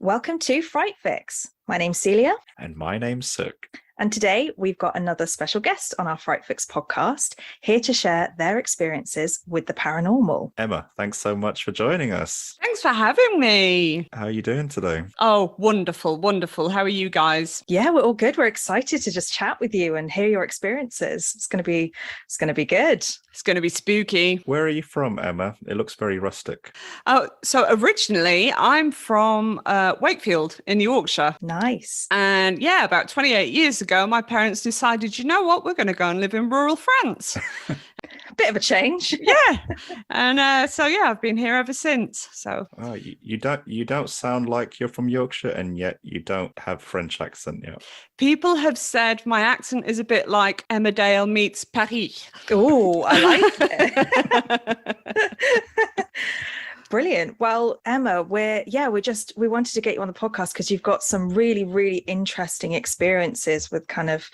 Welcome to Fright. My name's Celia. And my name's Sook. And today we've got another special guest on our Fright podcast, here to share their experiences with the paranormal. Emma, thanks so much for joining us. Thanks for having me. How are you doing today? Oh, wonderful, wonderful. How are you guys? Yeah, we're all good. We're excited to just chat with you and hear your experiences. It's going to be good. It's going to be spooky. Where are you from, Emma? It looks very rustic. Oh, so originally I'm from Wakefield in Yorkshire. Nice. And yeah, about 28 years ago, my parents decided, you know what, we're going to go and live in rural France. Bit of a change. Yeah. And so yeah, I've been here ever since. So you don't sound like you're from Yorkshire, and yet you don't have French accent yet. People have said my accent is a bit like Emmerdale meets Paris. Oh, I like it. Brilliant. Well, Emma, we wanted to get you on the podcast because you've got some really, really interesting experiences with kind of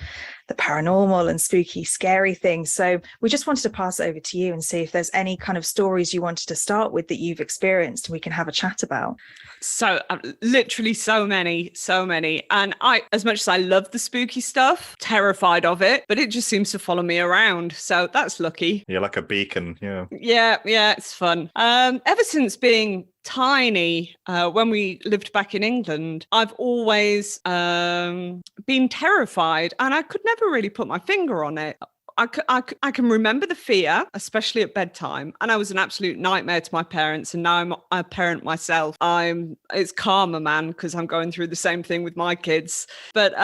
the paranormal and spooky, scary things. So we just wanted to pass it over to you and see if there's any kind of stories you wanted to start with that you've experienced and we can have a chat about. So literally so many. And I, as much as I love the spooky stuff, terrified of it, but it just seems to follow me around. So that's lucky. You're like a beacon. Yeah. Yeah, it's fun. Ever since being tiny, when we lived back in England, I've always been terrified, and I could never really put my finger on it. I can remember the fear, especially at bedtime, and I was an absolute nightmare to my parents. And now I'm a parent myself. It's karma, man, because I'm going through the same thing with my kids. But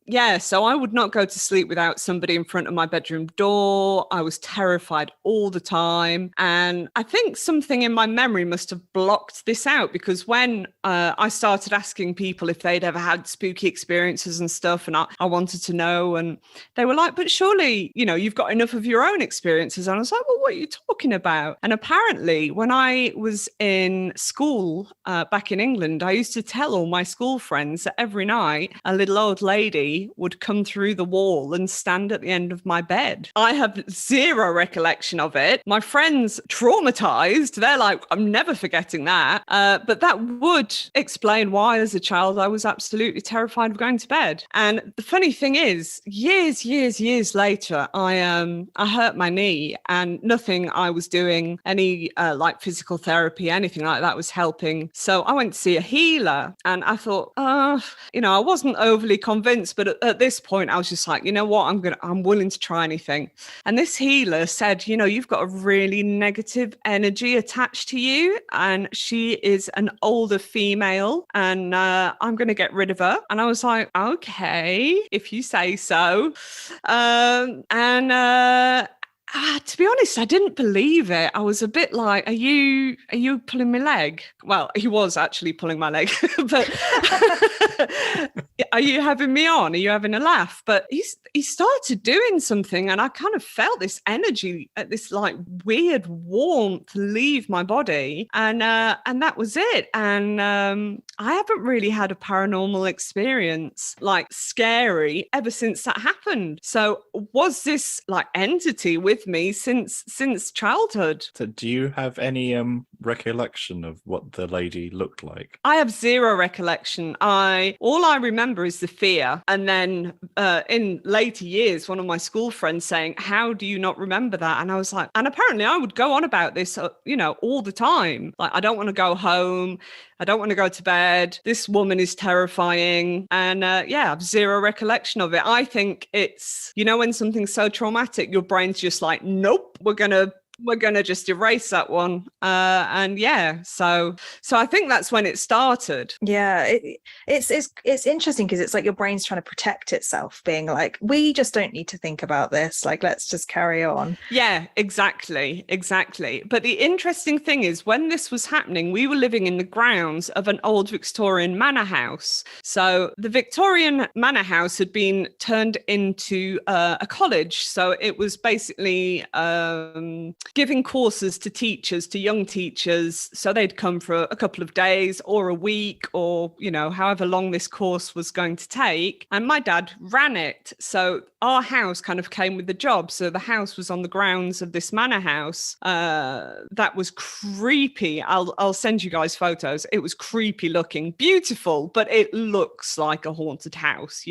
yeah, so I would not go to sleep without somebody in front of my bedroom door. I was terrified all the time. And I think something in my memory must have blocked this out, because when I started asking people if they'd ever had spooky experiences and stuff, and I wanted to know, and they were like, but surely, you've got enough of your own experiences. And I was like, well, what are you talking about? And apparently when I was in school back in England, I used to tell all my school friends that every night a little old lady would come through the wall and stand at the end of my bed. I have zero recollection of it. My friends, traumatized, they're like, I'm never forgetting that. But that would explain why, as a child, I was absolutely terrified of going to bed. And the funny thing is, years later, I hurt my knee, and nothing I was doing, any like physical therapy, anything like that was helping. So I went to see a healer, and I thought, I wasn't overly convinced, but at this point, I was just like, you know what, I'm willing to try anything. And this healer said, you've got a really negative energy attached to you, and she is an older female, and I'm going to get rid of her. And I was like, okay, if you say so. To be honest, I didn't believe it. I was a bit like, are you pulling my leg? Well, he was actually pulling my leg, but are you having me on? Are you having a laugh? But he started doing something, and I kind of felt this energy, this like weird warmth leave my body, and that was it. And I haven't really had a paranormal experience like scary ever since that happened. So was this like entity with me since childhood? So do you have any recollection of what the lady looked like? I have zero recollection. All I remember is the fear. And then in later years, one of my school friends saying, how do you not remember that? And I was like, and apparently I would go on about this, all the time. Like, I don't want to go home. I don't want to go to bed. This woman is terrifying. And I have zero recollection of it. I think it's, when something's so traumatic, your brain's just like, nope, we're going to just erase that one. So I think that's when it started. Yeah, it's interesting because it's like your brain's trying to protect itself, being like, we just don't need to think about this. Like, let's just carry on. Yeah, exactly. But the interesting thing is, when this was happening, we were living in the grounds of an old Victorian manor house. So the Victorian manor house had been turned into a college. So it was basically giving courses to teachers, to young teachers. So they'd come for a couple of days or a week or, however long this course was going to take. And my dad ran it. So our house kind of came with the job. So the house was on the grounds of this manor house. That was creepy. I'll send you guys photos. It was creepy looking, beautiful, but it looks like a haunted house,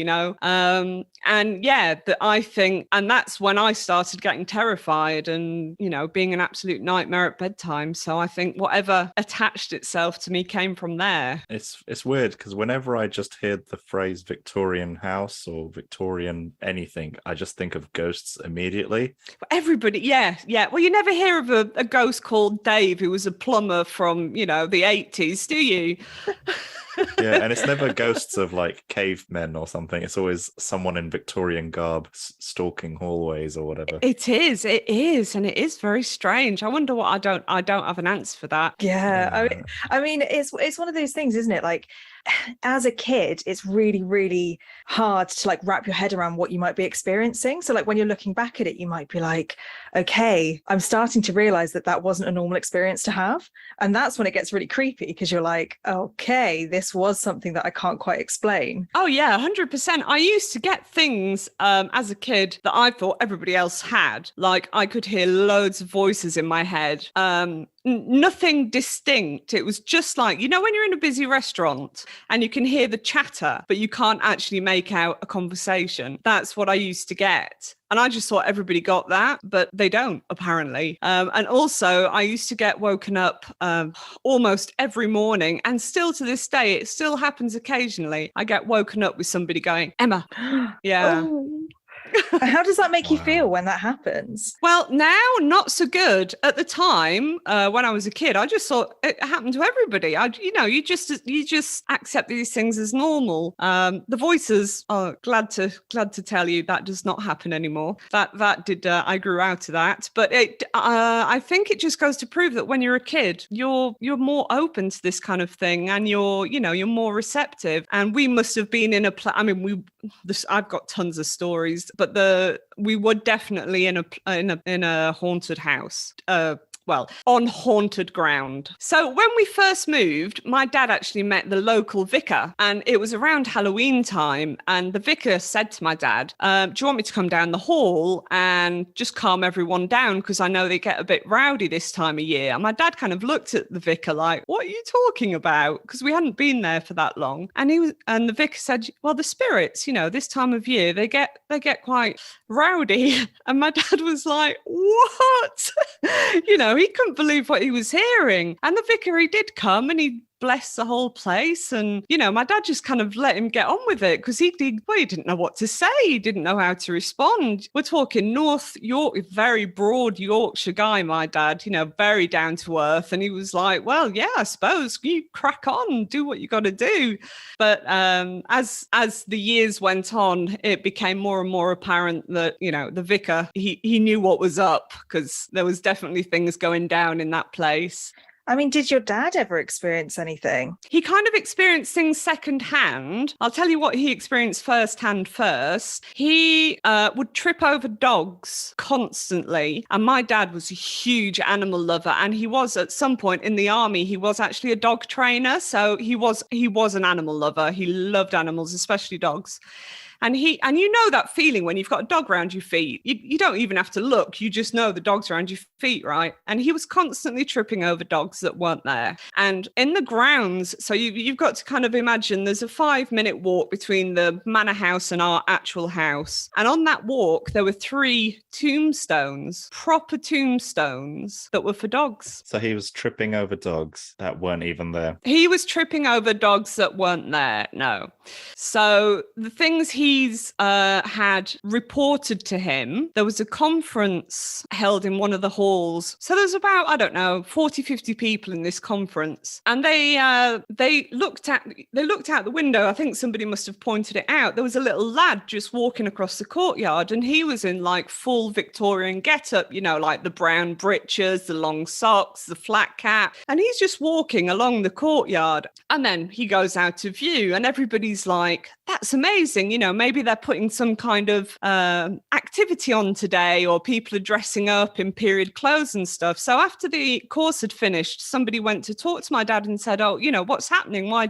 and yeah, I think, and that's when I started getting terrified and, being an absolute nightmare at bedtime. So I think whatever attached itself to me came from there. It's weird because whenever I just hear the phrase Victorian house or Victorian anything, I just think of ghosts immediately. Everybody, yeah. Well, you never hear of a ghost called Dave who was a plumber from, the 80s, do you? Yeah, and it's never ghosts of like cavemen or something. It's always someone in Victorian garb stalking hallways or whatever. It is, and it is very strange. I wonder what I don't have an answer for that. Yeah. I mean, it's one of those things, isn't it? Like, as a kid, it's really, really hard to like wrap your head around what you might be experiencing. So like when you're looking back at it, you might be like, okay, I'm starting to realize that wasn't a normal experience to have. And that's when it gets really creepy because you're like, okay, this was something that I can't quite explain. Oh yeah, 100%. I used to get things as a kid that I thought everybody else had. Like I could hear loads of voices in my head. Nothing distinct. It was just like, when you're in a busy restaurant and you can hear the chatter, but you can't actually make out a conversation. That's what I used to get. And I just thought everybody got that, but they don't, apparently. And also, I used to get woken up almost every morning. And still to this day, it still happens occasionally. I get woken up with somebody going, Emma. Yeah. Oh. How does that make you feel when that happens? Well, now not so good. At the time, when I was a kid, I just thought it happened to everybody. You just accept these things as normal. The voices are glad to tell you that does not happen anymore. That did. I grew out of that, but I think it just goes to prove that when you're a kid, you're more open to this kind of thing, and you're more receptive. And we must have been in a I've got tons of stories, but we were definitely in a haunted house. On haunted ground. So when we first moved, my dad actually met the local vicar, and it was around Halloween time. And the vicar said to my dad, do you want me to come down the hall and just calm everyone down? Because I know they get a bit rowdy this time of year. And my dad kind of looked at the vicar like, what are you talking about? Because we hadn't been there for that long. And the vicar said, well, the spirits, this time of year, they get quite rowdy. And my dad was like, what? He couldn't believe what he was hearing. And the vicar, he did come and he blessed the whole place. And, my dad just kind of let him get on with it because he didn't know what to say. He didn't know how to respond. We're talking North York, very broad Yorkshire guy, my dad, very down to earth. And he was like, well, yeah, I suppose you crack on, do what you got to do. But as the years went on, it became more and more apparent that, the vicar, he knew what was up because there was definitely things going down in that place. I mean, did your dad ever experience anything? He kind of experienced things secondhand. I'll tell you what he experienced firsthand first. He would trip over dogs constantly. And my dad was a huge animal lover. And he was at some point in the army, he was actually a dog trainer. So he was an animal lover. He loved animals, especially dogs. And that feeling when you've got a dog around your feet, you don't even have to look. You just know the dog's around your feet, right? And he was constantly tripping over dogs that weren't there. And in the grounds, so you've got to kind of imagine there's a 5-minute walk between the manor house and our actual house. And on that walk, there were 3 tombstones, proper tombstones that were for dogs. So he was tripping over dogs that weren't even there. He was tripping over dogs that weren't there, no. So the things he's had reported to him, there was a conference held in one of the halls. So there's about, 40, 50 people in this conference. And they looked out the window. I think somebody must have pointed it out. There was a little lad just walking across the courtyard, and he was in like full Victorian getup, like the brown breeches, the long socks, the flat cap. And he's just walking along the courtyard. And then he goes out of view, and everybody's like, that's amazing. maybe they're putting some kind of activity on today, or people are dressing up in period clothes and stuff. So after the course had finished, somebody went to talk to my dad and said, oh, what's happening? Why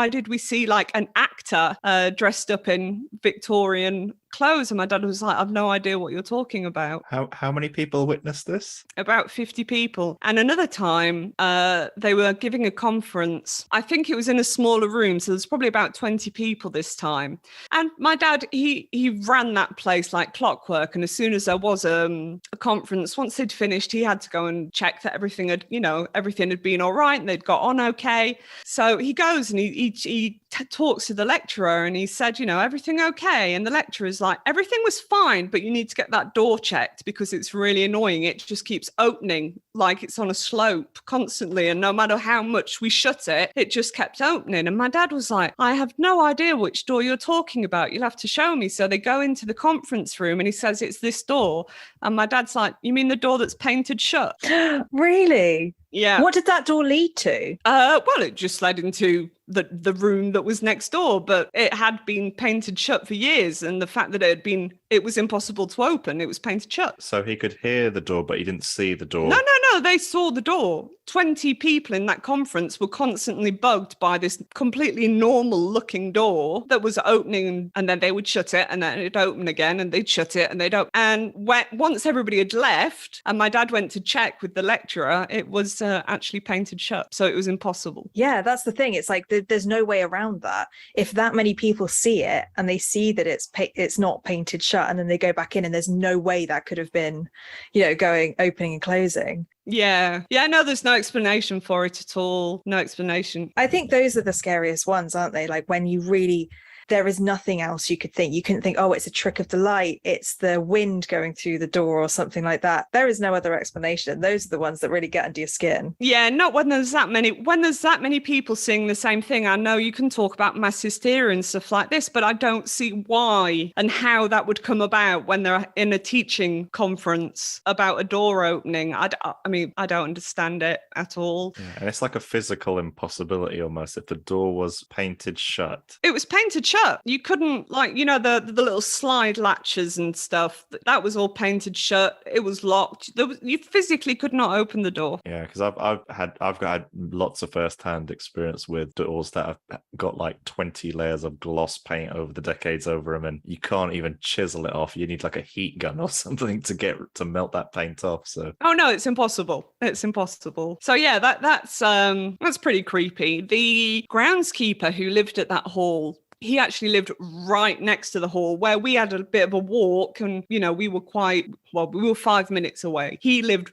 did we see like an actor dressed up in Victorian clothes? And my dad was like, I've no idea what you're talking about. How many people witnessed this? About 50 people. And another time they were giving a conference. I think it was in a smaller room, so there's probably about 20 people this time. And my dad, he ran that place like clockwork. And as soon as there was a conference, once they'd finished, he had to go and check that everything had been all right and they'd got on okay. So he goes and he talks to the lecturer and he said, everything okay? And the lecturer's like, everything was fine, but you need to get that door checked because it's really annoying. It just keeps opening like it's on a slope constantly. And no matter how much we shut it, it just kept opening. And my dad was like, I have no idea which door you're talking about. You'll have to show me. So they go into the conference room and he says, it's this door. And my dad's like, you mean the door that's painted shut? Really? Yeah. What did that door lead to? Well, it just led into the room that was next door, but it had been painted shut for years. And the fact that it was impossible to open, it was painted shut. So he could hear the door, but he didn't see the door. No, they saw the door. 20 people in that conference were constantly bugged by this completely normal looking door that was opening, and then they would shut it and then it'd open again and they'd shut it and they'd open. And once everybody had left and my dad went to check with the lecturer, it was actually painted shut. So it was impossible. Yeah, that's the thing. It's like there's no way around that. If that many people see it and they see that it's not painted shut, and then they go back in and there's no way that could have been, opening and closing. Yeah. No, there's no explanation for it at all. No explanation. I think those are the scariest ones, aren't they? Like when you really, there is nothing else you could think. You couldn't think, oh, it's a trick of the light, it's the wind going through the door or something like that. There is no other explanation. Those are the ones that really get under your skin. Yeah, not when there's that many people seeing the same thing. I know you can talk about mass hysteria and stuff like this, but I don't see why and how that would come about when they're in a teaching conference about a door opening. I don't understand it at all. Yeah, and it's like a physical impossibility almost if the door was painted shut. It was painted shut. You couldn't, the little slide latches and stuff, that was all painted shut. It was locked. You physically could not open the door. Yeah, because I've had lots of first-hand experience with doors that have got like 20 layers of gloss paint over the decades over them, and you can't even chisel it off. You need like a heat gun or something to melt that paint off. So no, it's impossible. So yeah, that's pretty creepy. The groundskeeper who lived at that hall, he actually lived right next to the hall where we had a bit of a walk, and we were 5 minutes away. He lived,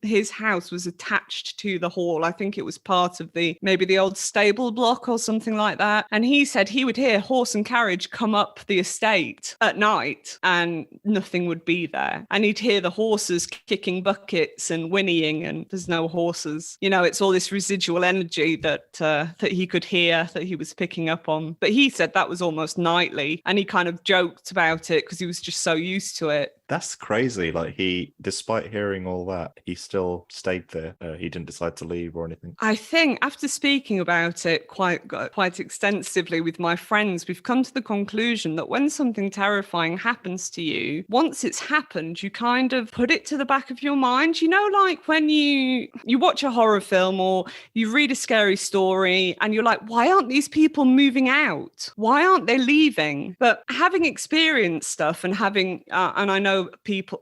his house was attached to the hall. I think it was part of maybe the old stable block or something like that. And he said he would hear horse and carriage come up the estate at night and nothing would be there. And he'd hear the horses kicking buckets and whinnying, and there's no horses. It's all this residual energy that he could hear, that he was picking up on. But he said that was almost nightly, and he kind of joked about it because he was just so used to it. That's crazy. Like despite hearing all that, he still stayed there. He didn't decide to leave or anything. I think after speaking about it quite extensively with my friends, we've come to the conclusion that when something terrifying happens to you, once it's happened, you kind of put it to the back of your mind. Like when you watch a horror film or you read a scary story and you're like, why aren't these people moving out? Why aren't they leaving? But having experienced stuff and having, and I know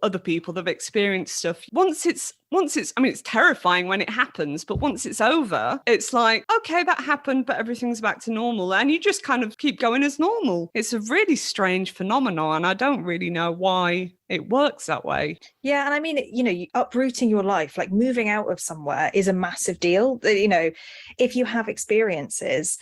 other people that have experienced stuff, once it's it's terrifying when it happens, but once it's over, it's like, okay, that happened, but everything's back to normal. And you just kind of keep going as normal. It's a really strange phenomenon, and I don't really know why it works that way. Yeah, and uprooting your life, like moving out of somewhere, is a massive deal. If you have experiences,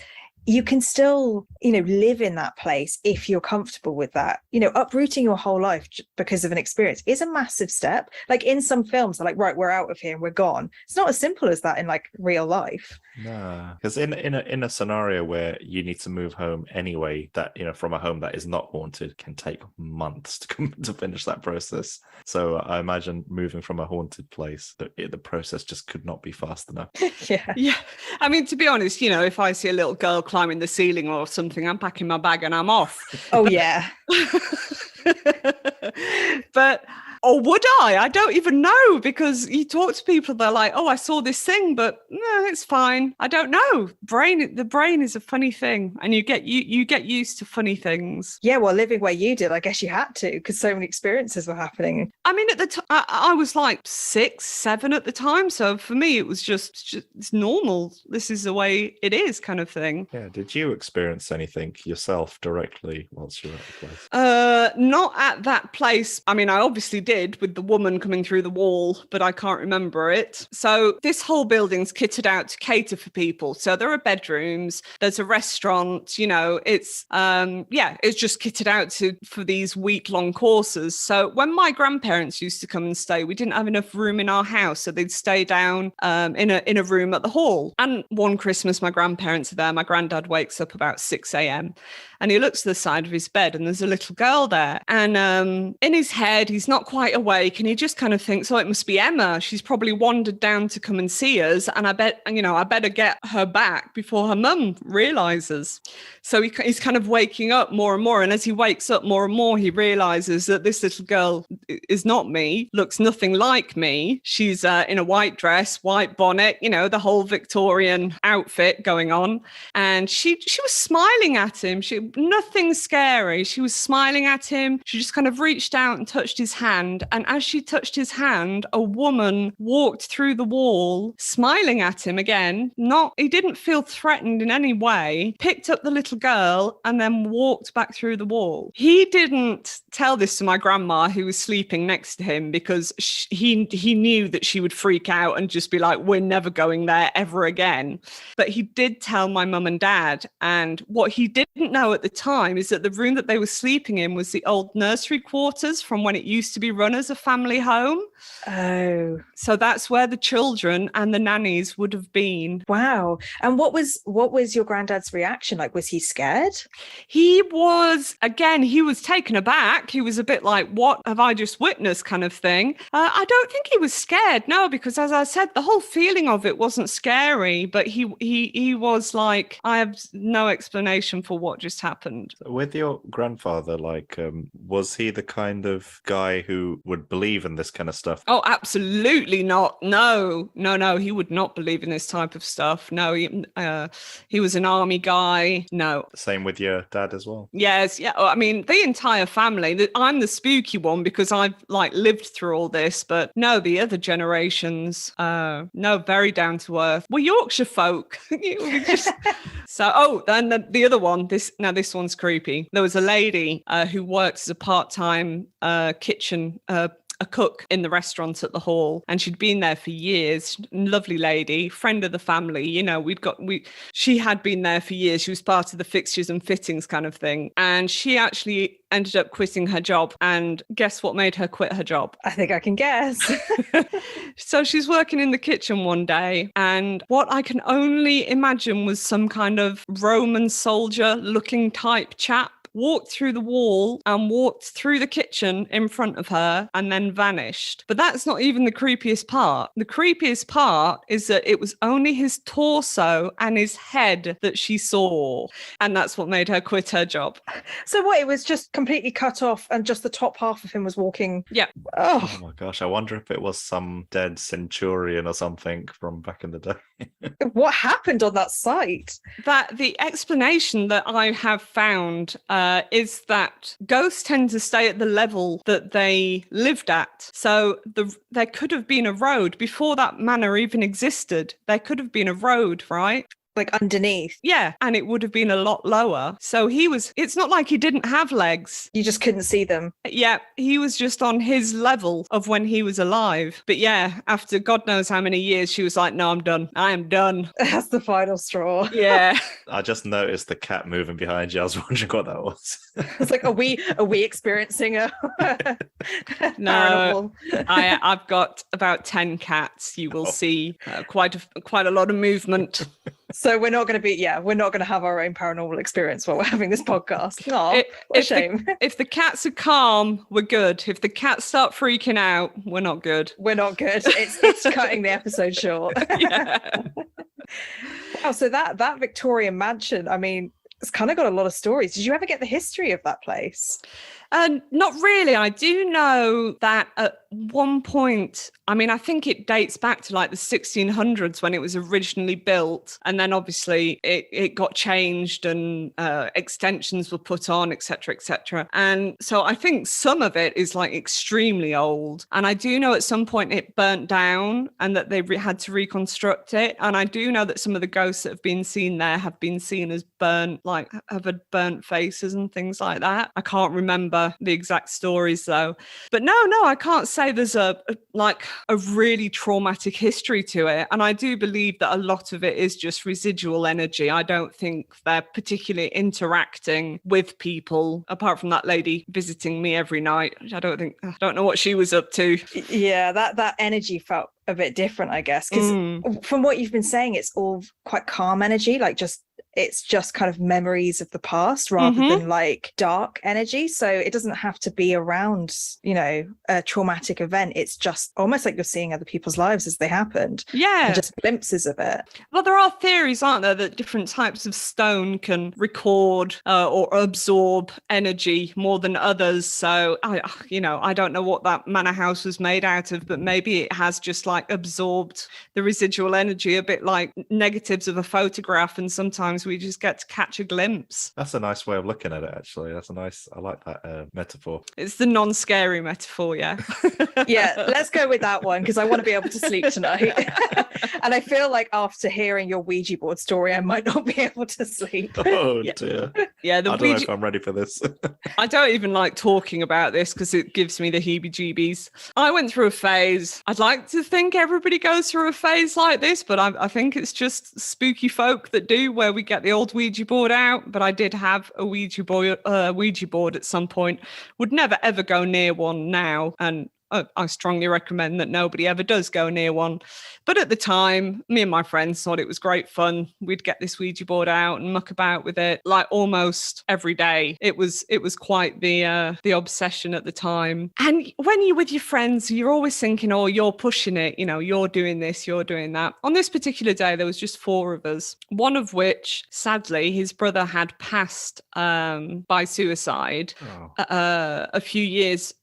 you can still, live in that place if you're comfortable with that. Uprooting your whole life because of an experience is a massive step. Like in some films, they're like, right, we're out of here and we're gone. It's not as simple as that in like real life. No, because in a scenario where you need to move home anyway, that from a home that is not haunted can take months to finish that process. So I imagine moving from a haunted place, the process just could not be fast enough. Yeah. To be honest, if I see a little girl climbing the ceiling or something, I'm packing my bag and I'm off. Oh, yeah. But or would I don't even know, because you talk to people, they're like, oh, I saw this thing, but no, it's fine. I don't know. The brain is a funny thing, and you get used to funny things. Yeah, well, living where you did, I guess you had to, because so many experiences were happening. I mean, at the time, I was like 6, 7 at the time. So for me, it was just it's normal. This is the way it is, kind of thing. Yeah. Did you experience anything yourself directly whilst you were at the place? Not at that place. I mean, I obviously did with the woman coming through the wall, but I can't remember it. So this whole building's kitted out to cater for people. So there are bedrooms, there's a restaurant, it's it's just kitted out for these week-long courses. So when my grandparents used to come and stay, we didn't have enough room in our house, so they'd stay down in a room at the hall. And one Christmas, my grandparents are there. My granddad wakes up about 6 a.m. and he looks to the side of his bed, and there's a little girl there. And in his head, he's not quite awake, and he just kind of thinks, oh, it must be Emma. She's probably wandered down to come and see us, and I better get her back before her mum realizes. So he's kind of waking up more and more. And as he wakes up more and more, he realizes that this little girl is not me, looks nothing like me. She's in a white dress, white bonnet, the whole Victorian outfit going on. And she was smiling at him. Nothing scary. She was smiling at him. She just kind of reached out and touched his hand. And as she touched his hand, a woman walked through the wall, smiling at him again. He didn't feel threatened in any way, picked up the little girl and then walked back through the wall. He didn't tell this to my grandma, who was sleeping next to him, because he knew that she would freak out and just be like, we're never going there ever again. But he did tell my mum and dad. And what he didn't know at the time is that the room that they were sleeping in was the old nursery quarters from when it used to be run as a family home. Oh. So that's where the children and the nannies would have been. Wow. And what was your granddad's reaction like? Was he scared? He was taken aback. He was a bit like, what have I just witnessed, kind of thing. I don't think he was scared, no, because as I said, the whole feeling of it wasn't scary, but he was like, I have no explanation for what just happened. With your grandfather, was he the kind of guy who would believe in this kind of stuff? Oh, absolutely not. No, he would not believe in this type of stuff. No, he was an army guy. No. Same with your dad as well? Yes, yeah. I mean, the entire family. I'm the spooky one because I've lived through all this, but no, the other generations, no, very down to earth. We're Yorkshire folk. Then the other one, this one's creepy. There was a lady who worked as a part-time kitchen a cook in the restaurant at the hall, and she'd been there for years. Lovely lady, friend of the family. She had been there for years. She was part of the fixtures and fittings kind of thing, and she actually ended up quitting her job. And guess what made her quit her job? I think I can guess. So she's working in the kitchen one day, and what I can only imagine was some kind of Roman soldier looking type chap walked through the wall and walked through the kitchen in front of her and then vanished. But that's not even the creepiest part. The creepiest part is that it was only his torso and his head that she saw. And that's what made her quit her job. So what, it was just completely cut off and just the top half of him was walking? Yeah. Oh my gosh, I wonder if it was some dead centurion or something from back in the day. What happened on that site? That the explanation that I have found is that ghosts tend to stay at the level that they lived at. So there could have been a road before that manor even existed. There could have been a road, right? Like underneath. Yeah, and it would have been a lot lower. So it's not like he didn't have legs. You just couldn't see them. Yeah, he was just on his level of when he was alive. But yeah, after God knows how many years, she was like, no, I'm done. I am done. That's the final straw. Yeah. I just noticed the cat moving behind you. I was wondering what that was. It's like, are we experiencing a No, I've got about 10 cats. You will see quite a lot of movement. So we're not going to have our own paranormal experience while we're having this podcast. Oh, what a shame. If the cats are calm, we're good. If the cats start freaking out, we're not good. We're not good. It's cutting the episode short. Yeah. Wow, so that Victorian mansion, I mean, it's kind of got a lot of stories. Did you ever get the history of that place? Not really. I do know that at one point, I mean, I think it dates back to like the 1600s when it was originally built. And then obviously it got changed and extensions were put on, et cetera, et cetera. And so I think some of it is like extremely old. And I do know at some point it burnt down and that they had to reconstruct it. And I do know that some of the ghosts that have been seen there have been seen as burnt, like have had burnt faces and things like that. I can't remember the exact stories though. But no, I can't say there's a really traumatic history to it. And I do believe that a lot of it is just residual energy. I don't think they're particularly interacting with people, apart from that lady visiting me every night. I don't know what she was up to. Yeah, that energy felt a bit different, I guess, because from what you've been saying, it's all quite calm energy, like it's just kind of memories of the past rather than like dark energy. So it doesn't have to be around, a traumatic event. It's just almost like you're seeing other people's lives as they happened. Yeah. And just glimpses of it. Well, there are theories, aren't there, that different types of stone can record or absorb energy more than others. So, I don't know what that manor house was made out of, but maybe it has just like absorbed the residual energy, a bit like negatives of a photograph. And sometimes we just get to catch a glimpse. That's a nice way of looking at it, actually. I like that metaphor. It's the non-scary metaphor, yeah. Yeah, let's go with that one because I want to be able to sleep tonight. And I feel like after hearing your Ouija board story, I might not be able to sleep. Oh dear. Yeah, I don't know if I'm ready for this. I don't even like talking about this because it gives me the heebie-jeebies. I went through a phase. I'd like to think everybody goes through a phase like this, but I think it's just spooky folk that do, where we get the old Ouija board out. But I did have a Ouija board at some point. Would never ever go near one now, and I strongly recommend that nobody ever does go near one. But at the time, me and my friends thought it was great fun. We'd get this Ouija board out and muck about with it like almost every day. It was quite the obsession at the time. And when you're with your friends, you're always thinking, oh, you're pushing it. You're doing this, you're doing that. On this particular day, there was just 4 of us. One of which, sadly, his brother had passed by suicide a few years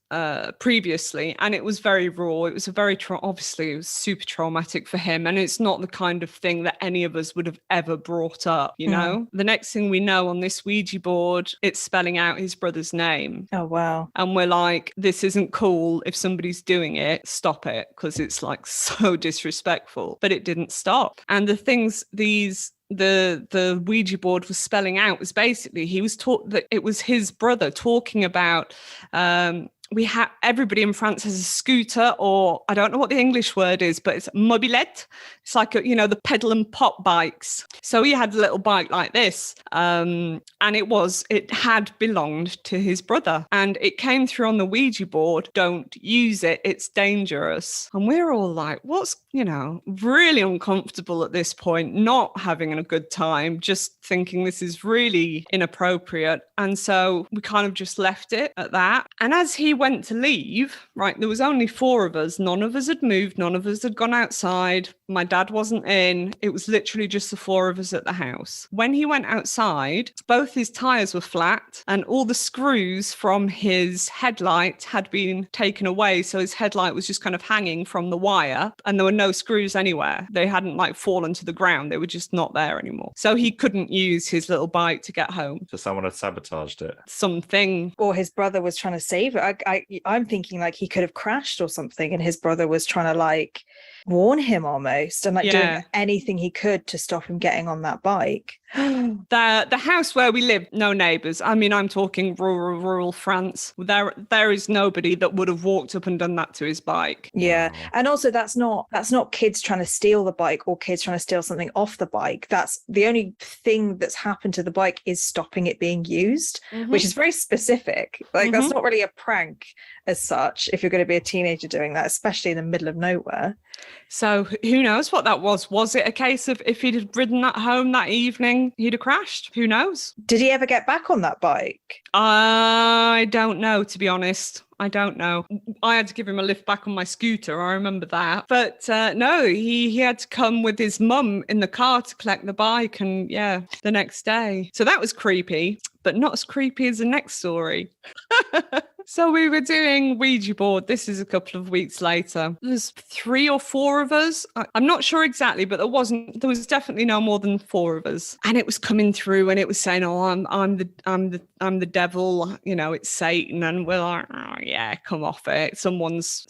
previously, and it was very raw. It was obviously it was super traumatic for him, and it's not the kind of thing that any of us would have ever brought up. The next thing we know, on this Ouija board, it's spelling out his brother's name. Oh wow. And we're like, this isn't cool. If somebody's doing it, stop it, because it's like so disrespectful. But it didn't stop. And the things the Ouija board was spelling out was basically, he was taught that it was his brother talking about everybody in France has a scooter, or I don't know what the English word is, but it's mobilette. It's like, the pedal and pop bikes. So he had a little bike like this. And it had belonged to his brother, and it came through on the Ouija board. Don't use it. It's dangerous. And we're all like, what's, really uncomfortable at this point, not having a good time, just thinking this is really inappropriate. And so we kind of just left it at that. And as he went to leave, right, there was only 4 of us. None of us had moved. None of us had gone outside. My dad wasn't in. It was literally just the 4 of us at the house. When he went outside, both his tires were flat and all the screws from his headlight had been taken away. So his headlight was just kind of hanging from the wire, and there were no screws anywhere. They hadn't fallen to the ground. They were just not there anymore. So he couldn't use his little bike to get home. So someone had sabotaged it. Something. Or his brother was trying to save it. I'm thinking like he could have crashed or something, and his brother was trying to warn him almost, and doing anything he could to stop him getting on that bike. The house where we lived, no neighbours. I mean, I'm talking rural France. There is nobody that would have walked up and done that to his bike. Yeah. And also that's not kids trying to steal the bike or kids trying to steal something off the bike. That's the only thing that's happened to the bike is stopping it being used, which is very specific. That's not really a prank as such if you're going to be a teenager doing that, especially in the middle of nowhere. So who knows what that was? Was it a case of if he'd have ridden that home that evening, he'd have crashed? Who knows? Did he ever get back on that bike? I don't know, to be honest. I don't know. I had to give him a lift back on my scooter. I remember that. But no, he had to come with his mum in the car to collect the bike. And yeah, the next day. So that was creepy, but not as creepy as the next story. So we were doing Ouija board. This is a couple of weeks later. There's 3 or 4 of us. I'm not sure exactly, but there was definitely no more than 4 of us. And it was coming through and it was saying, "Oh, I'm the devil, you know, it's Satan." And we're like, "Oh yeah, come off it. Someone's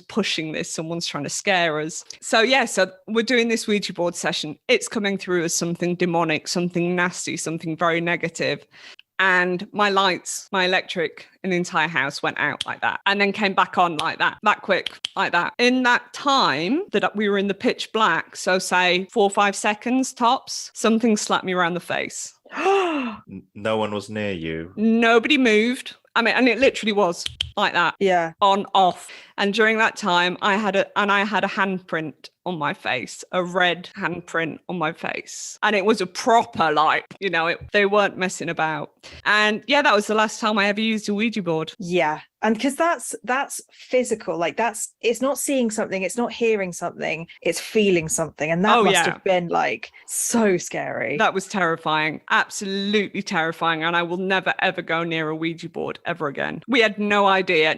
pushing this, someone's trying to scare us." So we're doing this Ouija board session. It's coming through as something demonic, something nasty, something very negative. And my lights, my electric in the entire house went out like that and then came back on like that quick, like that. In that time that we were in the pitch black, so say 4 or 5 seconds tops, something slapped me around the face. No one was near you. Nobody moved. I mean, and it literally was like that. Yeah. On, off. And during that time, I had a handprint on my face, a red handprint on my face. And it was a proper, like, you know, they weren't messing about. And yeah, that was the last time I ever used a Ouija board. Yeah. And because that's physical, like it's not seeing something, it's not hearing something, it's feeling something. And that must have been like so scary. That was terrifying, absolutely terrifying. And I will never, ever go near a Ouija board ever again. We had no idea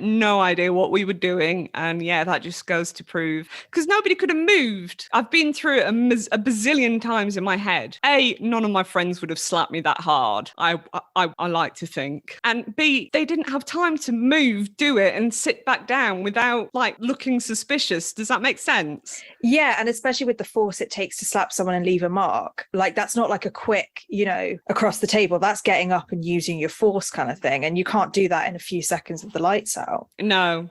what we were doing. And yeah, that just goes to prove, because nobody could have moved. I've been through it a bazillion times in my head. A, none of my friends would have slapped me that hard. I like to think. And B, they didn't have time to move, do it and sit back down without like looking suspicious. Does that make sense? Yeah. And especially with the force it takes to slap someone and leave a mark, like that's not like a quick, you know, across the table. That's getting up and using your force kind of thing. And you can't do that in a few seconds with the lights out. No.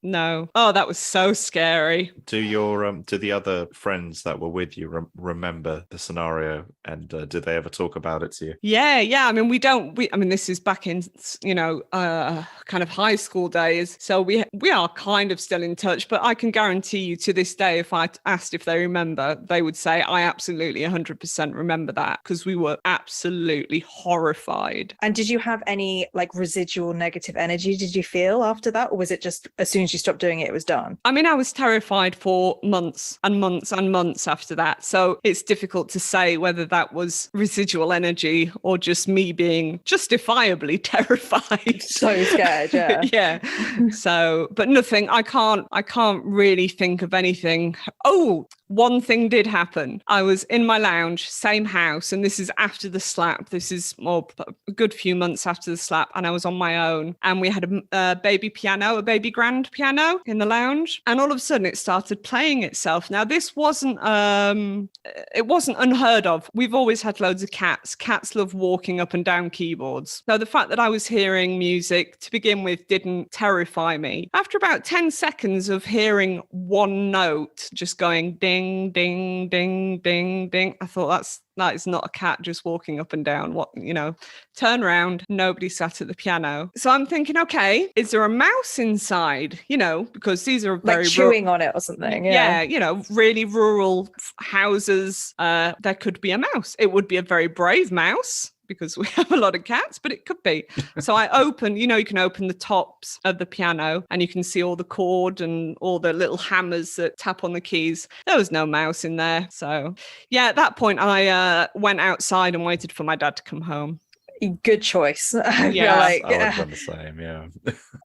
Oh, that was so scary. Do the other friends that were with you remember the scenario, and did they ever talk about it to you? Yeah. I mean, this is back in, you know, kind of high school days. So we are kind of still in touch, but I can guarantee you to this day, if I asked if they remember, they would say, I absolutely 100% remember that, because we were absolutely horrified. And did you have any like residual negative energy did you feel after that? Or was it just as soon as you stopped doing it, it was done? I mean, I was terrified for months and months and months after that. So it's difficult to say whether that was residual energy or just me being justifiably terrified. So scared, yeah. Yeah. So, but nothing, I can't really think of anything. Oh, one thing did happen. I was in my lounge, same house, and this is after the slap. This is a good few months after the slap, and I was on my own. And we had a baby piano, a baby grand piano in the lounge, and all of a sudden it started playing itself. Now this wasn't unheard of. We've always had loads of cats. Cats love walking up and down keyboards. So the fact that I was hearing music to begin with didn't terrify me. After about 10 seconds of hearing one note just going ding, ding, ding, ding, ding, I thought that is not a cat just walking up and down. What, you know, turn around, nobody sat at the piano. So I'm thinking, okay, is there a mouse inside? You know, because these are very like chewing on it or something. Yeah, you know, really rural houses. There could be a mouse. It would be a very brave mouse, because we have a lot of cats, but it could be. So I open, you know, you can open the tops of the piano and you can see all the chord and all the little hammers that tap on the keys. There was no mouse in there. So yeah, at that point I went outside and waited for my dad to come home. Good choice. Yeah, I would have done the same. Yeah.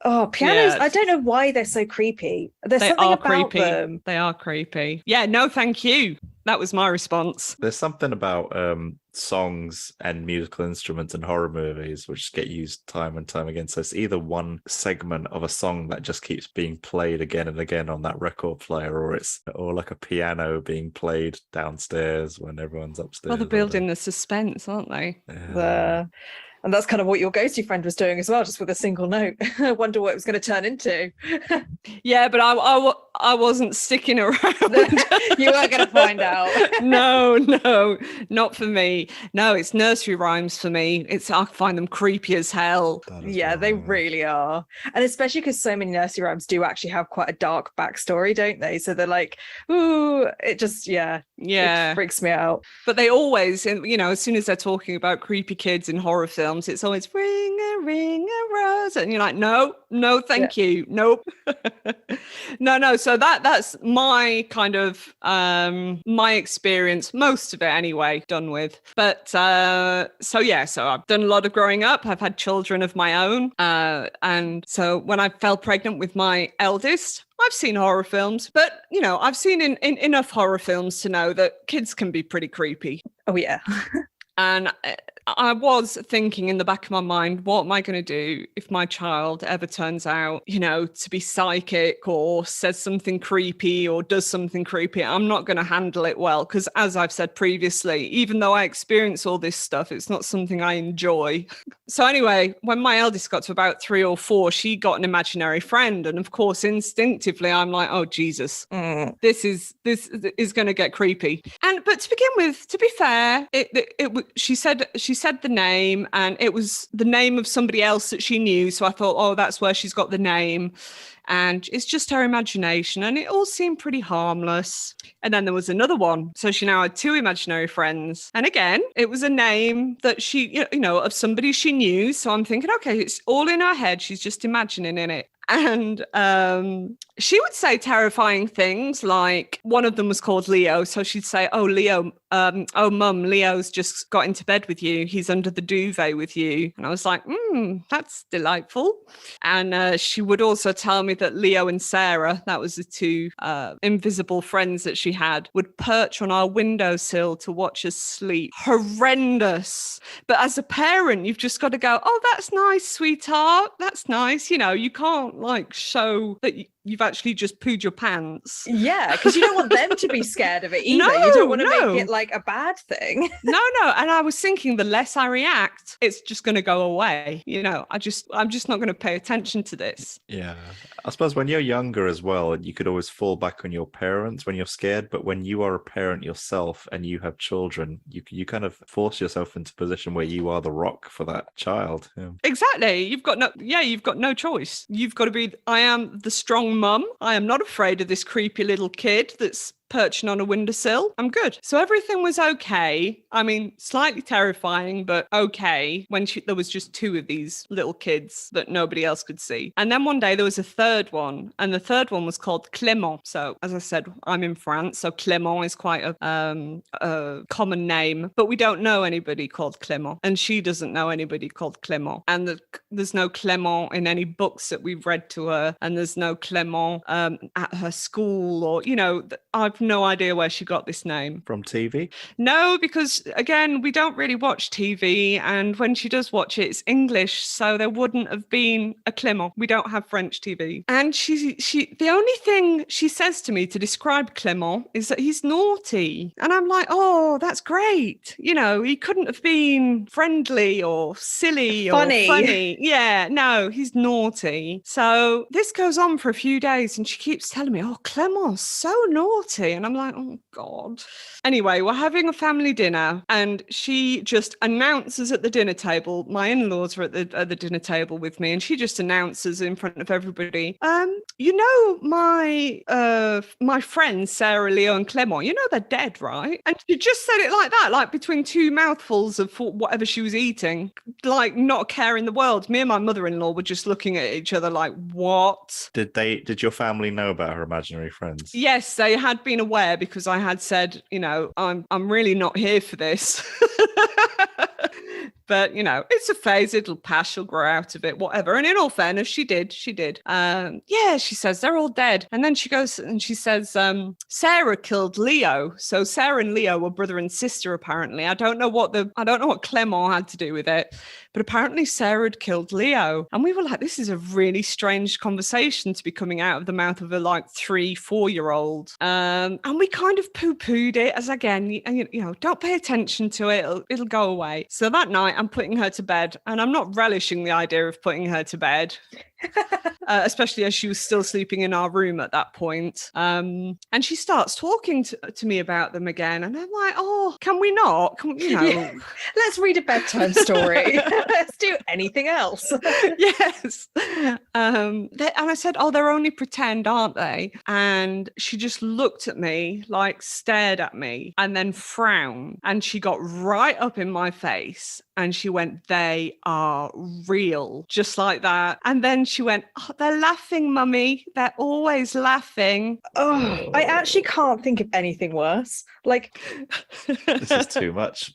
Oh, pianos! Yeah. I don't know why they're so creepy. There's something about them. They are creepy. Yeah. No, thank you. That was my response. There's something about songs and musical instruments in horror movies which get used time and time again. So it's either one segment of a song that just keeps being played again and again on that record player, or like a piano being played downstairs when everyone's upstairs. Well, they're building the suspense, aren't they? Yeah. And that's kind of what your ghosty friend was doing as well, just with a single note. I wonder what it was going to turn into. Yeah, but I wasn't sticking around. You weren't going to find out. No, not for me. No, it's nursery rhymes for me. I find them creepy as hell. Yeah, they really are. And especially because so many nursery rhymes do actually have quite a dark backstory, don't they? So they're like, ooh, it just, it freaks me out. But they always, as soon as they're talking about creepy kids in horror films, it's always ring a rose. And you're like, no, thank you. Nope. No. So that's my kind of, my experience, most of it anyway, done with. But so I've done a lot of growing up. I've had children of my own. And so when I fell pregnant with my eldest, I've seen horror films, but, I've seen in enough horror films to know that kids can be pretty creepy. Oh, yeah. And I was thinking in the back of my mind, what am I going to do if my child ever turns out, to be psychic or says something creepy or does something creepy? I'm not going to handle it well because, as I've said previously, even though I experience all this stuff, it's not something I enjoy. So anyway, when my eldest got to about 3 or 4, she got an imaginary friend. And of course, instinctively, I'm like, oh, Jesus, this is going to get creepy. But to begin with, to be fair, she said the name, and it was the name of somebody else that she knew. So I thought, oh, that's where she's got the name. And it's just her imagination. And it all seemed pretty harmless. And then there was another one. So she now had 2 imaginary friends. And again, it was a name that she, of somebody she knew. So I'm thinking, okay, it's all in her head. She's just imagining in it. And she would say terrifying things, like one of them was called Leo. So she'd say, oh, Leo, oh, Mum, Leo's just got into bed with you. He's under the duvet with you. And I was like, that's delightful. And she would also tell me that Leo and Sarah, that was the 2 invisible friends that she had, would perch on our windowsill to watch us sleep. Horrendous. But as a parent, you've just got to go, oh, that's nice, sweetheart. That's nice. You can't show that you've actually just pooed your pants. Yeah, because you don't want them to be scared of it either. You don't want to make it like a bad thing. No. And I was thinking the less I react, it's just going to go away. I'm just not going to pay attention to this. Yeah. I suppose when you're younger as well, you could always fall back on your parents when you're scared. But when you are a parent yourself and you have children, you kind of force yourself into a position where you are the rock for that child. Yeah. Exactly. You've got no choice. You've got to be, I am the strong mum. I am not afraid of this creepy little kid that's perching on a windowsill. I'm good. So everything was okay. I mean, slightly terrifying, but okay. When there was just 2 of these little kids that nobody else could see. And then one day there was a 3rd one, and the 3rd one was called Clément. So as I said, I'm in France, so Clément is quite a common name, but we don't know anybody called Clément, and she doesn't know anybody called Clément. And there's no Clément in any books that we've read to her, and there's no Clément at her school, or I've no idea where she got this name. From TV? No, because again, we don't really watch TV, and when she does watch it, it's English, so there wouldn't have been a Clément. We don't have French TV. And she the only thing she says to me to describe Clément is that he's naughty. And I'm like, oh, that's great. He couldn't have been friendly or silly or funny. Yeah, no, he's naughty. So this goes on for a few days, and she keeps telling me, oh, Clément's so naughty. And I'm like, oh, God. Anyway, we're having a family dinner, and she just announces at the dinner table, my in-laws are at the dinner table with me, and she just announces in front of everybody, my friends, Sarah, Leo, and Clément, they're dead, right? And she just said it like that, like between 2 mouthfuls of whatever she was eating, like not a care in the world. Me and my mother-in-law were just looking at each other like, what? Did your family know about her imaginary friends? Yes, they had been aware, because I had said, I'm really not here for this. But, it's a phase. It'll pass. She'll grow out of it, whatever. And in all fairness, she did. She says, they're all dead. And then she goes and she says, Sarah killed Leo. So Sarah and Leo were brother and sister, apparently. I don't know what Clément had to do with it. But apparently Sarah had killed Leo. And we were like, this is a really strange conversation to be coming out of the mouth of a 3-4-year-old. And we kind of poo-pooed it as, again, don't pay attention to it. It'll go away. So that night and putting her to bed. And I'm not relishing the idea of putting her to bed. Especially as she was still sleeping in our room at that point. And she starts talking to me about them again. And I'm like, oh, can we not? Yeah. Let's read a bedtime story. Let's do anything else. Yes. And I said, oh, they're only pretend, aren't they? And she just looked at me, like stared at me and then frowned. And she got right up in my face and she went, they are real, just like that. And then she went, oh, they're laughing, mummy. They're always laughing. Oh, I actually can't think of anything worse. Like, this is too much.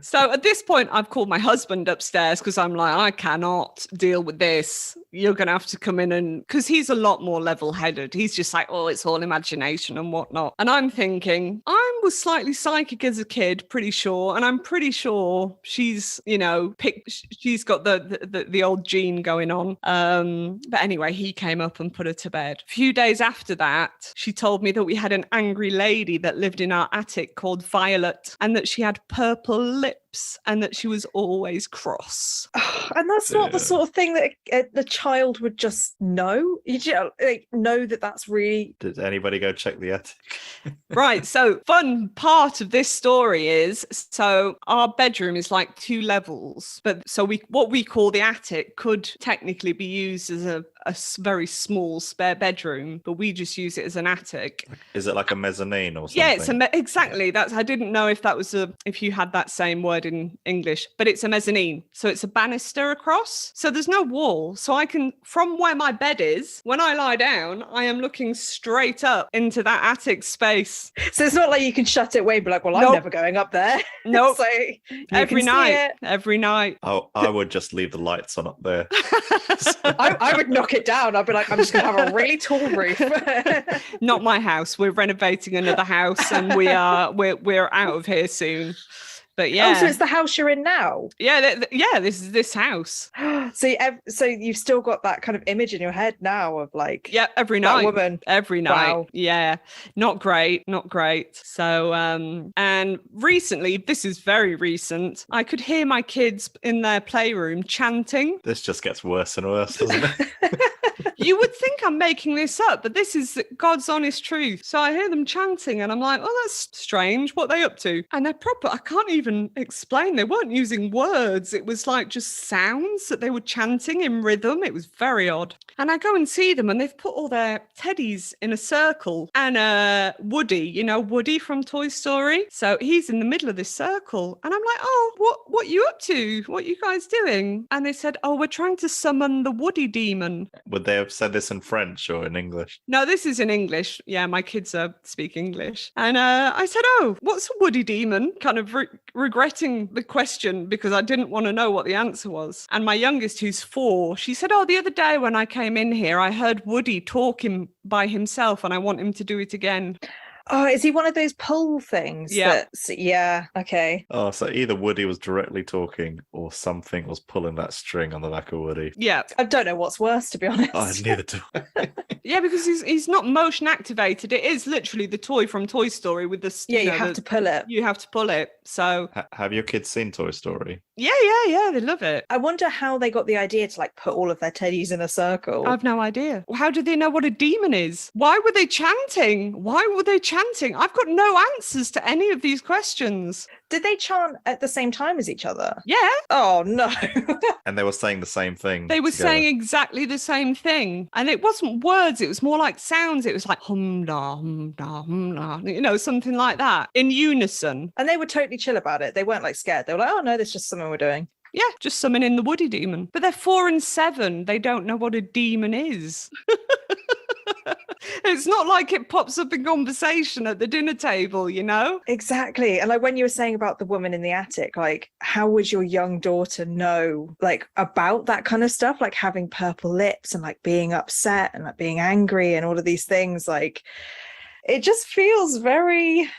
So at this point, I've called my husband upstairs because I'm like, I cannot deal with this. You're going to have to come in and, because he's a lot more level-headed. He's just like, oh, it's all imagination and whatnot. And I'm thinking, I was slightly psychic as a kid, pretty sure. And I'm pretty sure she's, she's got the old gene going on. But anyway, he came up and put her to bed. A few days after that, she told me that we had an angry lady that lived in our attic called Violet and that she had purple lips and that she was always cross. Oh, and that's not the sort of thing that the child would just know. You just, know that that's really... Did anybody go check the attic? Right. So fun part of this story is, so our bedroom is like 2 levels, but so what we call the attic could technically be used as a very small spare bedroom, but we just use it as an attic. Is it like a mezzanine or something? Yeah, it's exactly. That's, I didn't know if that was if you had that same word in English, but it's a mezzanine. So it's a banister across. So there's no wall. So I can, from where my bed is, when I lie down, I am looking straight up into that attic space. So it's not like you can shut it away and be like, well, I'm never going up there. Nope. So every night. Oh, I would just leave the lights on up there. I would knock it down. I'd be like, I'm just going to have a really tall roof. Not my house. We're renovating another house and we're out of here soon. But yeah. Oh, so it's the house you're in now? Yeah, this is this house. So you've still got that kind of image in your head now of like... Yeah, every night. That woman. Every night. Wow. Yeah, not great. So, and recently, this is very recent, I could hear my kids in their playroom chanting. This just gets worse and worse, doesn't it? You would think I'm making this up, but this is God's honest truth. So I hear them chanting and I'm like, oh, that's strange. What are they up to? And they're proper. I can't even explain. They weren't using words. It was like just sounds that they were chanting in rhythm. It was very odd. And I go and see them and they've put all their teddies in a circle. And Woody, Woody from Toy Story. So he's in the middle of this circle. And I'm like, oh, what you up to? What you guys doing? And they said, oh, we're trying to summon the Woody demon. Would they have said this in French or in English? No, this is in English. Yeah, my kids speak English. And I said, oh, what's a Woody demon? Kind of regretting the question because I didn't want to know what the answer was. And my youngest, who's 4, she said, oh, the other day when I came in here, I heard Woody talking by himself and I want him to do it again. Oh, is he one of those pull things? Yeah. Yeah. Okay. Oh, so either Woody was directly talking or something was pulling that string on the back of Woody. Yeah. I don't know what's worse, to be honest. Oh, neither do I. Yeah, because he's not motion activated. It is literally the toy from Toy Story with the... Yeah, you have to pull it. You have to pull it. So... Have your kids seen Toy Story? Yeah. They love it. I wonder how they got the idea to put all of their teddies in a circle. I've no idea. How did they know what a demon is? Why were they chanting? I've got no answers to any of these questions. Did they chant at the same time as each other? Yeah. Oh, no. And they were saying the same thing. They were together. saying exactly the same thing. And it wasn't words. It was more like sounds. It was like hum-da, hum-da, hum-da, something like that in unison. And they were totally chill about it. They weren't scared. They were like, oh, no, that's just something we're doing. Yeah, just summoning the Woody demon. But they're 4 and 7. They don't know what a demon is. It's not like it pops up in conversation at the dinner table, Exactly. And when you were saying about the woman in the attic, how would your young daughter know about that kind of stuff, having purple lips and being upset and being angry and all of these things? It just feels very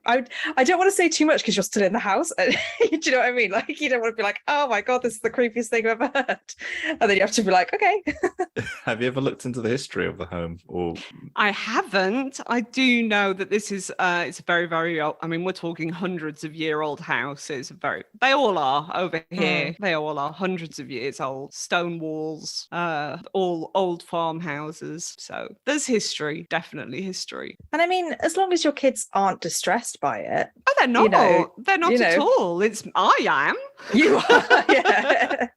I don't want to say too much because you're still in the house. Do you know what I mean? Like, you don't want to be like, oh my God, this is the creepiest thing I've ever heard. And then you have to be like, okay. Have you ever looked into the history of the home? Or I haven't. I do know that this is it's a very, very old. I mean, we're talking hundreds of year old house. They all are over here. They all are hundreds of years old. Stone walls, all old farmhouses. So there's history, definitely history. And I mean, as long as your kids aren't distressed by it. Oh, they're not. They're not at all. I am. You are, yeah.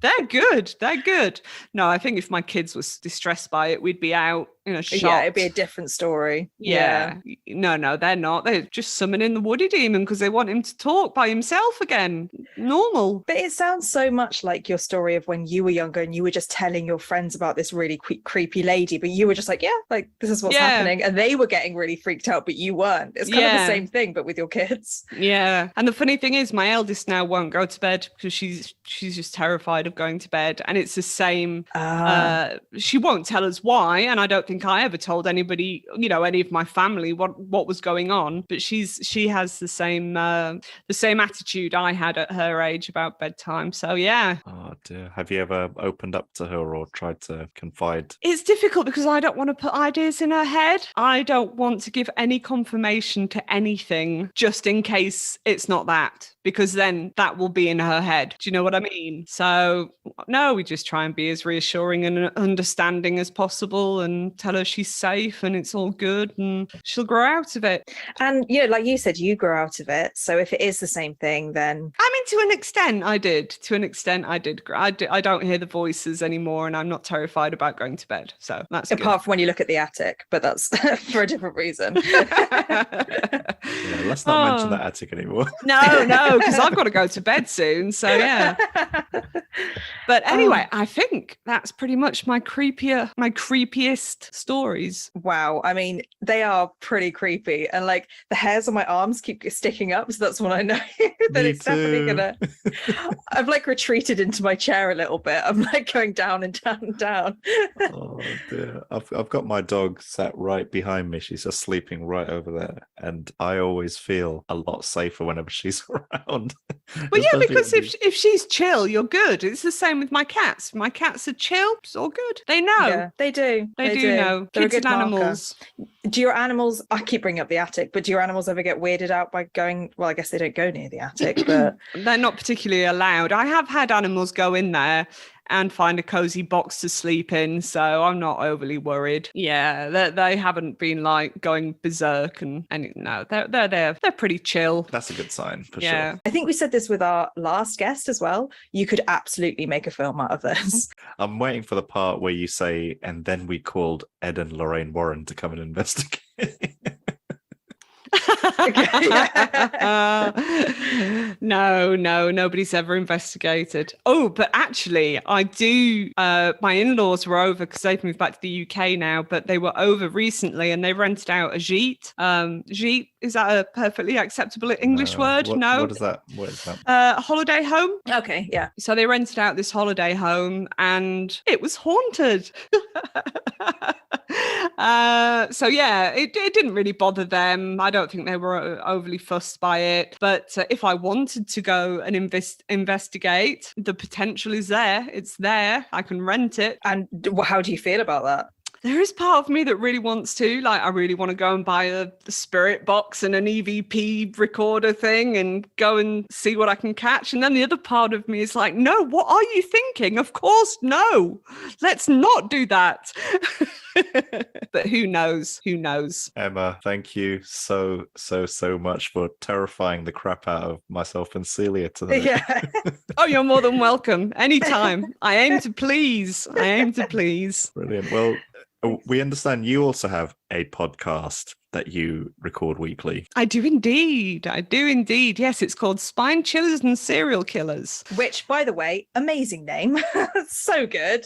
They're good. They're good. No, I think if my kids was distressed by it, we'd be out, shocked. Yeah, it'd be a different story. Yeah. No, they're not. They're just summoning the woody demon because they want him to talk by himself again. Normal. But it sounds so much like your story of when you were younger and you were just telling your friends about this really creepy lady, but you were just like, yeah, like this is what's happening. And they were getting really freaked out, but you weren't. It's kind of the same thing, but with your kids. Yeah. And the funny thing is my eldest now won't go to bed because she's just terrified of going to bed. And it's the same. She won't tell us why. And I don't think I ever told anybody, any of my family what was going on. But she has the same attitude I had at her age about bedtime. So yeah. Oh dear. Have you ever opened up to her or tried to confide? It's difficult because I don't want to put ideas in her head. I don't want to give any confirmation to anything just in case it's not that, because then that will be in her head. Do you know what I mean? So no, we just try and be as reassuring and understanding as possible and tell her she's safe and it's all good and she'll grow out of it. And like you said, you grow out of it. So if it is the same thing, then I mean, to an extent I did. I don't hear the voices anymore and I'm not terrified about going to bed. So that's apart good. from when you look at the attic, but that's for a different reason. Let's not mention that attic anymore. No, because I've got to go to bed soon. So yeah. But anyway, I think that's pretty much my creepiest stories. Wow. I mean, they are pretty creepy. And like the hairs on my arms keep sticking up. So that's when I know that it's definitely gonna. I've like retreated into my chair a little bit. I'm like going down and down and down. Oh dear. I've got my dog sat right behind me. She's just sleeping right over there. And I always feel a lot safer whenever she's around. Well, yeah, because if she's chill, you're good. It's the same with my cats. My cats are chill. It's all good. They know. Yeah, they do. They do know. They're Kids a good and animals. Do your animals, I keep bringing up the attic, but do your animals ever get weirded out by going, well, I guess they don't go near the attic, but they're not particularly allowed. I have had animals go in there and find a cozy box to sleep in, so I'm not overly worried. Yeah, they haven't been like going berserk and no, they're pretty chill. That's a good sign for sure. I think we said this with our last guest as well. You could absolutely make a film out of this. I'm waiting for the part where you say, and then we called Ed and Lorraine Warren to come and investigate. No, nobody's ever investigated. Oh, but actually I do. My in-laws were over because they've moved back to the UK now, but they were over recently and they rented out a gîte. Gîte, is that a perfectly acceptable English word? No. What is that? A holiday home. Okay, yeah. So they rented out this holiday home and it was haunted. So yeah, it didn't really bother them. I don't think they were overly fussed by it. But if I wanted to go and investigate, the potential is there. It's there. I can rent it. And how do you feel about that? There is part of me that really wants to, like, I really want to go and buy the spirit box and an EVP recorder thing and go and see what I can catch. And then the other part of me is like, no, what are you thinking? Of course, no, let's not do that. But who knows? Who knows? Emma, thank you so much for terrifying the crap out of myself and Celia today. Yeah. Oh, you're more than welcome. Anytime. I aim to please. Brilliant. Well, we understand you also have a podcast that you record weekly. I do indeed. Yes, it's called Spine Chillers and Serial Killers. Which, by the way, amazing name. So good.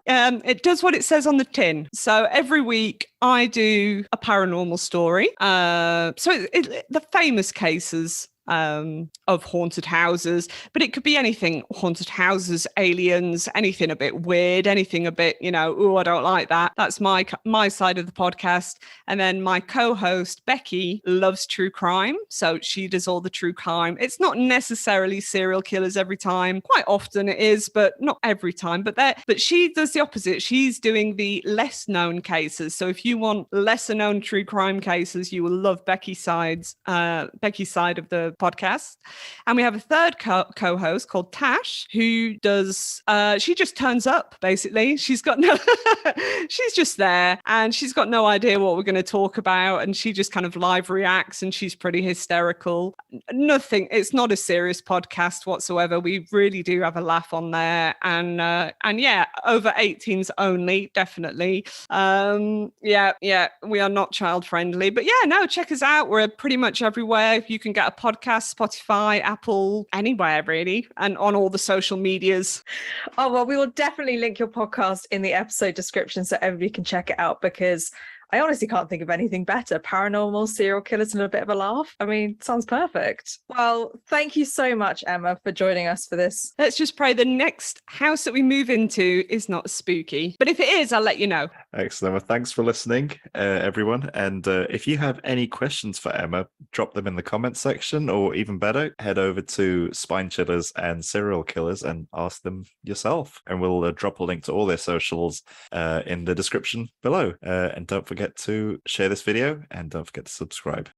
It does what it says on the tin. So every week I do a paranormal story. So the famous cases of haunted houses, but it could be anything: haunted houses, aliens, anything a bit weird, anything a bit, oh, I don't like that. That's my side of the podcast. And then my co-host Becky loves true crime, so she does all the true crime. It's not necessarily serial killers every time. Quite often it is, but not every time. But she does the opposite. She's doing the less known cases. So if you want lesser known true crime cases, you will love Becky's side of the podcast. And we have a third co-host called Tash, who does she just turns up, basically. She's just there, and she's got no idea what we're going to talk about, and she just kind of live reacts, and she's pretty hysterical. It's not a serious podcast whatsoever. We really do have a laugh on there, and yeah, over 18s only, definitely. Yeah, we are not child friendly, but yeah, no, check us out. We're pretty much everywhere. If you can get a podcast, Spotify, Apple, anywhere really, and on all the social medias. Oh, well, we will definitely link your podcast in the episode description so everybody can check it out, because I honestly can't think of anything better. Paranormal, serial killers, and a bit of a laugh. I mean, sounds perfect. Well, thank you so much, Emma, for joining us for this. Let's just pray the next house that we move into is not spooky. But if it is, I'll let you know. Excellent. Well, thanks for listening, everyone. And if you have any questions for Emma, drop them in the comments section, or even better, head over to Spine Chillers and Serial Killers and ask them yourself. And we'll drop a link to all their socials in the description below. And don't forget to share this video, and don't forget to subscribe.